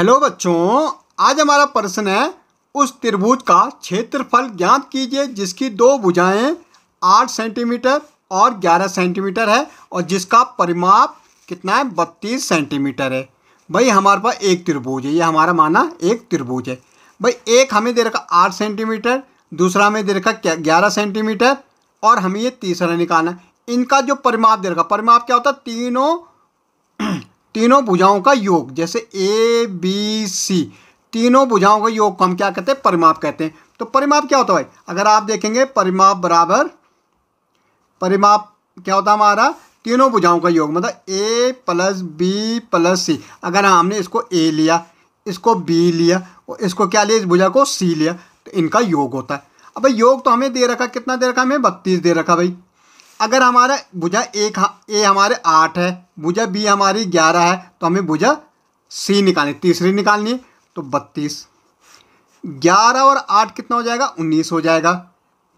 Hello बच्चों, आज हमारा प्रश्न है उस त्रिभुज का क्षेत्रफल ज्ञात कीजिए जिसकी दो भुजाएं 8 सेंटीमीटर और 11 सेंटीमीटर है और जिसका परिमाप कितना है 32 सेंटीमीटर है। भाई हमारे पास एक त्रिभुज है, ये हमारा माना एक त्रिभुज है। भाई एक हमें दे रखा 8 सेंटीमीटर, दूसरा हमें दे रखा 11 सेंटीमीटर और हमें ये तीसरा निकालना। इनका जो परिमाप दे रखा, परिमाप क्या होता है? तीनों भुजाओं का योग, जैसे ए बी सी, तीनों भुजाओं का योग को हम क्या कहते हैं? परिमाप कहते हैं। तो परिमाप क्या होता है भाई? अगर आप देखेंगे परिमाप क्या होता है हमारा? तीनों भुजाओं का योग, मतलब ए प्लस बी प्लस सी। अगर हमने इसको ए लिया, इसको बी लिया और इसको क्या लिया? इस भुजा को सी लिया, तो इनका योग होता है। अब भाई योग तो हमें दे रखा, कितना दे रखा? हमें 32 दे रखा भाई। अगर हमारा भुजा ए हमारे 8 है, भुजा बी हमारी 11 है, तो हमें भुजा सी निकालनी, तीसरी निकालनी है। तो 32, 11 और 8 कितना हो जाएगा? 19 हो जाएगा,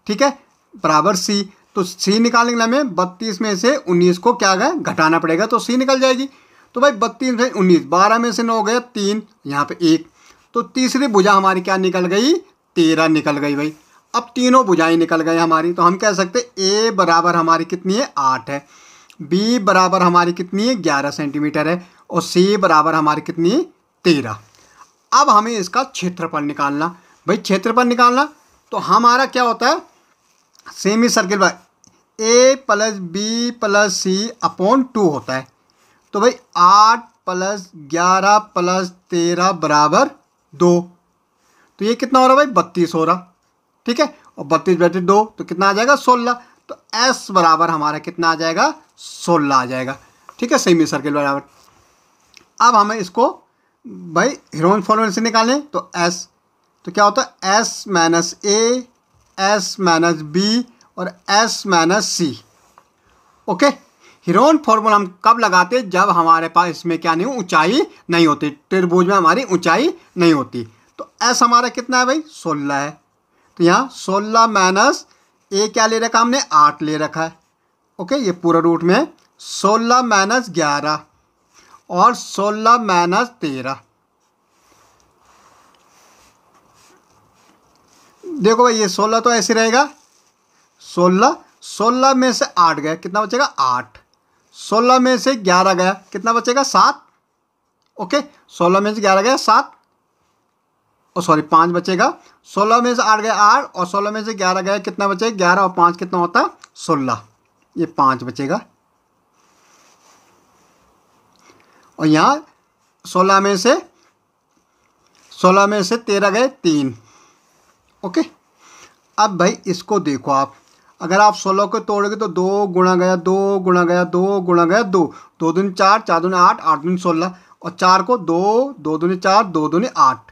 ठीक है, बराबर सी। तो सी निकालने के लिए हमें 32 में से 19 को क्या गया? घटाना पड़ेगा, तो सी निकल जाएगी। तो भाई 32 में 19, 12 में से 9 गया 3, यहाँ पे 1, तो तीसरी भुजा हमारी क्या निकल गई? 13 निकल गई भाई। अब तीनों भुजाएं निकल गई हमारी, तो हम कह सकते ए बराबर हमारी कितनी है? 8 है, बी बराबर हमारी कितनी है? 11 सेंटीमीटर है और सी बराबर हमारी कितनी है? 13। अब हमें इसका क्षेत्रफल निकालना। भाई क्षेत्रफल निकालना तो हमारा क्या होता है? सेमी सर्किल बाय ए प्लस बी प्लस सी अपॉन 2 होता है। तो भाई 8 प्लस 11 प्लस 13 बराबर 2, तो ये कितना हो रहा है भाई? 32 हो रहा, ठीक है। और 32 बटे 2 तो कितना आ जाएगा? 16। तो S बराबर हमारा कितना आ जाएगा? 16 आ जाएगा, ठीक है, सेमी सर्किल बराबर। अब हमें इसको भाई हीरोइन फॉर्मूले से निकालें तो S, तो क्या होता है? S माइनस ए, S माइनस बी और S माइनस सी। ओके, हीरोइन फॉर्मूला हम कब लगाते? जब हमारे पास इसमें क्या नहीं, ऊंचाई नहीं होती, त्रिभुज में हमारी ऊंचाई नहीं होती। तो S हमारा कितना है भाई? 16 है। तो यहाँ 16 माइनस ए क्या ले रखा हमने? 8 ले रखा है। ओके, ये पूरा रूट में 16 माइनस 11 और 16 माइनस 13। देखो भाई ये 16 तो ऐसे रहेगा, 16 में से 8 गया, कितना बचेगा? 8। 16 में से 11 गया, कितना बचेगा? 7। ओके, 16 में से 11 गया 7, और सॉरी 5 बचेगा। 16 में से 8 गया 8 और 16 में से 11 गया, कितना बचेगा? 11 और 5 कितना होता है? 16, ये 5 बचेगा। और यहाँ 16 में से 13 गए 3। ओके, अब भाई इसको देखो आप, अगर आप 16 को तोड़ोगे तो 2 गुणा गया 2 गुणा गया 2 गुणा गया 2, 2 दूनी 4, 4 दूनी 8, 8 दूनी 16 और 4 को 2, 2 दूनी 4, 2 दूनी 8,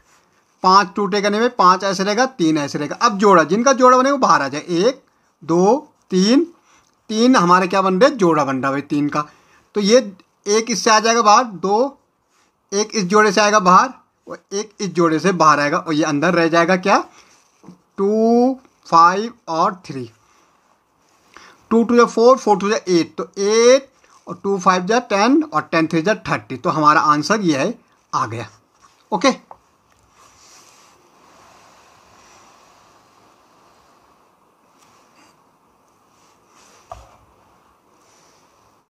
5 टूटेगा नहीं में, 5 ऐसे रहेगा, 3 ऐसे रहेगा। अब जोड़ा, जिनका जोड़ा बने वो बाहर आ जाए। 1 2 3, 3 हमारे क्या बन रहे? जोड़ा बन रहा है भाई 3 का। तो ये एक इससे आ जाएगा बाहर, 2 एक इस जोड़े से आएगा बाहर और एक इस जोड़े से बाहर आएगा, और ये अंदर रह जाएगा क्या? 2 5 और 3, 2 2 या 4, 4 2 या 8, तो 8 और 2 5 जा 10 और 10 3 जा 30। तो हमारा आंसर ये है, आ गया। ओके।